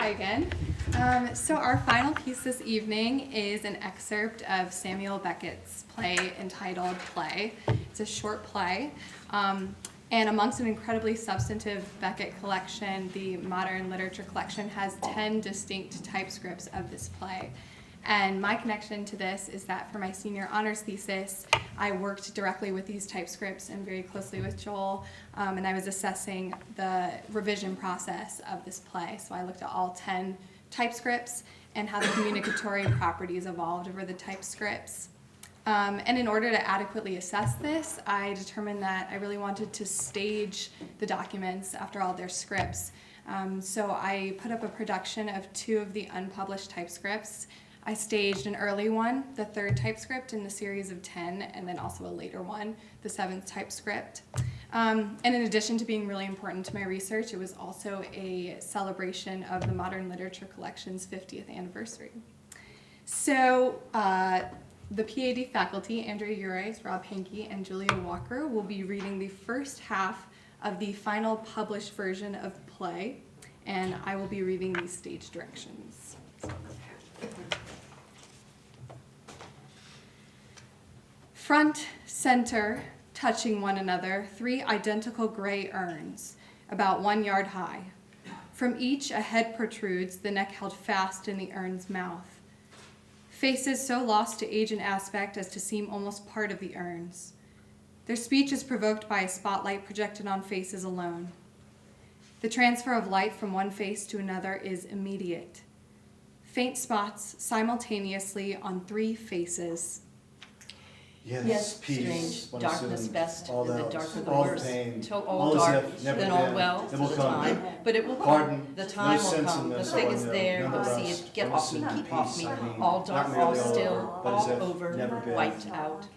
Hi again. So our final piece this evening is an excerpt of Samuel Beckett's play entitled Play. It's a short play. And amongst an incredibly substantive Beckett collection, the Modern Literature Collection has 10 distinct typescripts of this play. And my connection to this is that for my senior honors thesis, I worked directly with these typescripts and very closely with Joel, and I was assessing the revision process of this play. So I looked at all 10 typescripts and how the communicatory properties evolved over the typescripts. And in order to adequately assess this, I determined that I really wanted to stage the documents after all their scripts. So I put up a production of 2 of the unpublished typescripts. I staged an early one, the 3rd typescript in the series of 10, and then also a later one, the 7th typescript. And in addition to being really important to my research, it was also a celebration of the Modern Literature Collection's 50th anniversary. So the PhD faculty, Andrea Urice, Rob Henke, and Julia Walker, will be reading the first half of the final published version of Play, and I will be reading these stage directions. Front, center, touching one another, 3 identical gray urns, about 1 yard high. From each a head protrudes, the neck held fast in the urn's mouth. Faces so lost to age and aspect as to seem almost part of the urns. Their speech is provoked by a spotlight projected on faces alone. The transfer of light from one face to another is immediate. Faint spots simultaneously on 3 faces. Yes, peace, strange, darkness best, and the darker the all worse. pain, Till all all is dark, yet never then all been. well It for will the come. time. But it will Pardon, come. The no time will sense come. in The this, thing I is know, there. none You'll of see us. it. Get off me, Innocent keep off peace, me. I mean, All not dark, merely all all still, over, but as all if over, never been. wiped out.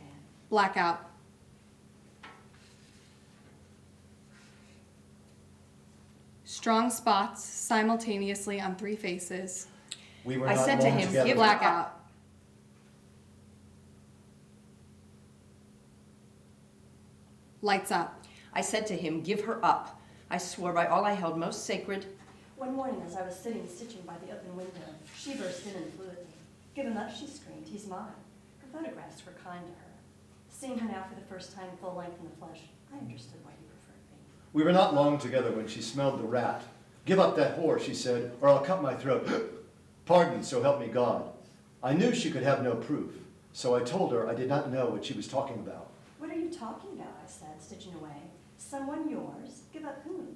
Blackout. Strong spots simultaneously on 3 faces. We were I not said to long him, together. give Blackout. Lights up. I said to him, give her up. I swore by all I held most sacred. One morning, as I was sitting stitching by the open window, she burst in and flew at me. Give him up, she screamed. He's mine. Her photographs were kind to her. Seeing her now for the first time full length in the flesh, I understood why he preferred me. We were not long together when she smelled the rat. Give up that whore, she said, or I'll cut my throat. Pardon, so help me God. I knew she could have no proof, so I told her I did not know what she was talking about. What are you talking about, I said, stitching away. Someone yours? Give up whom?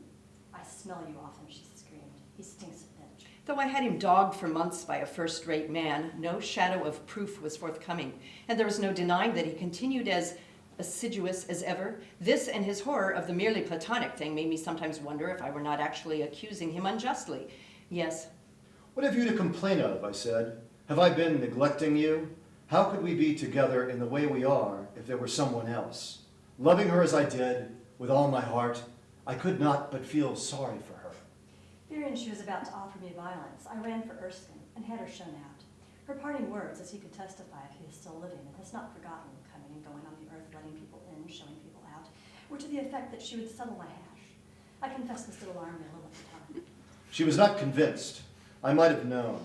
I smell you off him, she screamed. He stinks of bitch. Though I had him dogged for months by a first-rate man, no shadow of proof was forthcoming, and there was no denying that he continued as assiduous as ever. This and his horror of the merely platonic thing made me sometimes wonder if I were not actually accusing him unjustly. Yes. What have you to complain of, I said. Have I been neglecting you? How could we be together in the way we are if there were someone else? Loving her as I did, with all my heart, I could not but feel sorry for her. Fearing she was about to offer me violence, I ran for Erskine and had her shown out. Her parting words, as he could testify if he is still living and has not forgotten coming and going on the earth, letting people in, showing people out, were to the effect that she would settle my hash. I confess this did alarm me a little at the time. She was not convinced. I might have known.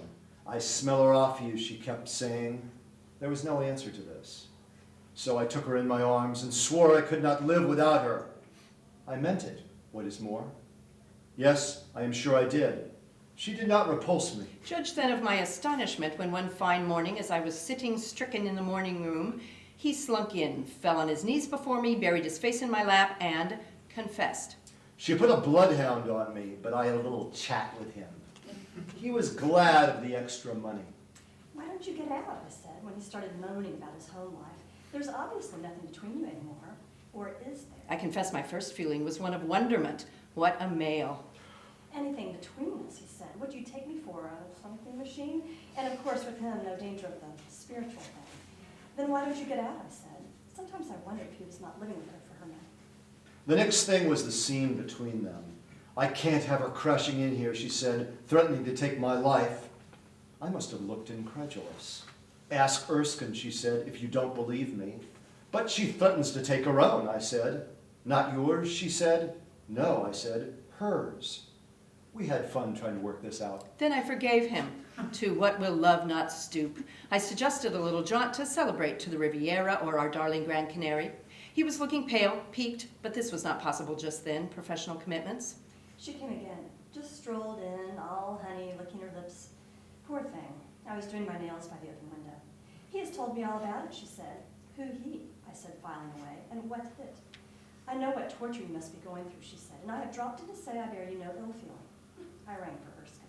I smell her off you, she kept saying. There was no answer to this. So I took her in my arms and swore I could not live without her. I meant it, what is more. Yes, I am sure I did. She did not repulse me. Judge then of my astonishment when one fine morning, as I was sitting stricken in the morning room, he slunk in, fell on his knees before me, buried his face in my lap, and confessed. She put a bloodhound on me, but I had a little chat with him. He was glad of the extra money. Why don't you get out, I said, when he started moaning about his home life. There's obviously nothing between you anymore. Or is there? I confess my first feeling was one of wonderment. What a male. Anything between us, he said. What do you take me for, a something machine? And of course, with him, no danger of the spiritual thing. Then why don't you get out, I said. Sometimes I wonder if he was not living with her for her money. The next thing was the scene between them. I can't have her crashing in here, she said, threatening to take my life. I must have looked incredulous. Ask Erskine, she said, if you don't believe me. But she threatens to take her own, I said. Not yours, she said. No, I said, hers. We had fun trying to work this out. Then I forgave him. To what will love not stoop? I suggested a little jaunt to celebrate to the Riviera or our darling Grand Canary. He was looking pale, peaked, but this was not possible just then, professional commitments. She came again, just strolled in, all honey, licking her lips. Poor thing. I was doing my nails by the open window. He has told me all about it, she said. Who he? I said, filing away. And what it? I know what torture you must be going through, she said, and I have dropped in to say I bear you no ill feeling. I rang for Erskine.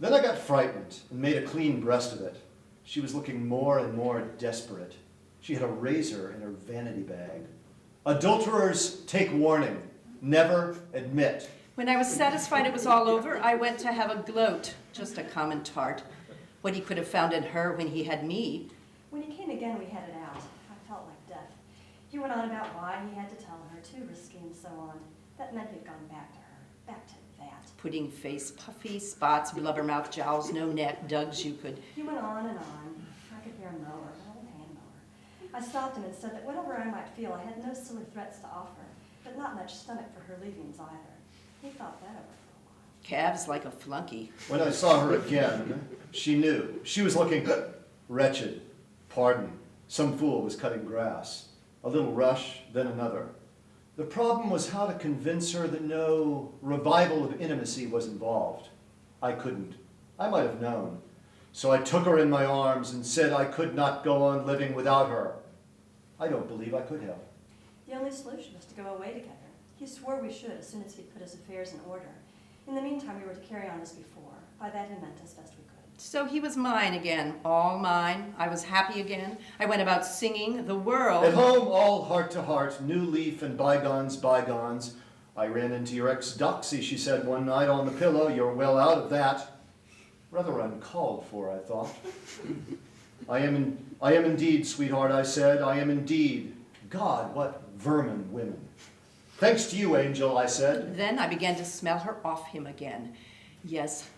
Then I got frightened and made a clean breast of it. She was looking more and more desperate. She had a razor in her vanity bag. Adulterers take warning. Never admit. When I was satisfied it was all over, I went to have a gloat, just a common tart. What he could have found in her when he had me. When he came again, we had it out. I felt like death. He went on about why he had to tell her, too risky and so on. That meant he'd gone back to her, back to that. Pudding face, puffy spots, blubbermouth jowls, no neck, dugs you could. He went on and on. I could bear a mower, an old hand mower. I stopped him and said that whatever I might feel, I had no silly threats to offer, but not much stomach for her leavings either. He thought that over for a while. Calves like a flunky. When I saw her again, she knew. She was looking wretched. Pardon. Some fool was cutting grass. A little rush, then another. The problem was how to convince her that no revival of intimacy was involved. I couldn't. I might have known. So I took her in my arms and said I could not go on living without her. I don't believe I could have. The only solution was to go away together. He swore we should as soon as he'd put his affairs in order. In the meantime, we were to carry on as before. By that he meant as best we could. So he was mine again, all mine. I was happy again. I went about singing the world. At home, all heart to heart, new leaf and bygones, bygones. I ran into your ex-doxy, she said one night on the pillow. You're well out of that. Rather uncalled for, I thought. I am indeed, sweetheart, I said. I am indeed. God, what vermin women. Thanks to you, Angel, I said. Then I began to smell her off him again. Yes.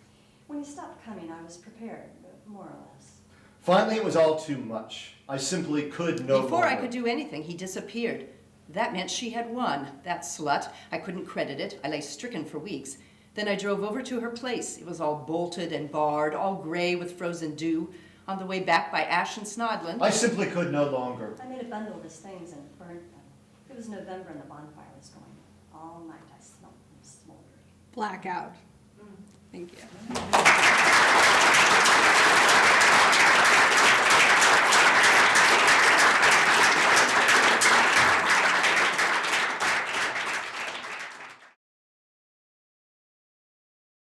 When he stopped coming, I was prepared, more or less. Finally, it was all too much. I simply could no Before longer. I could do anything, he disappeared. That meant she had won. That slut. I couldn't credit it. I lay stricken for weeks. Then I drove over to her place. It was all bolted and barred, all gray with frozen dew. On the way back by Ash and Snodland. I simply could no longer. I made a bundle of his things and burned them. It was November and the bonfire was going. All night I smelled them smoldering. Blackout. Thank you.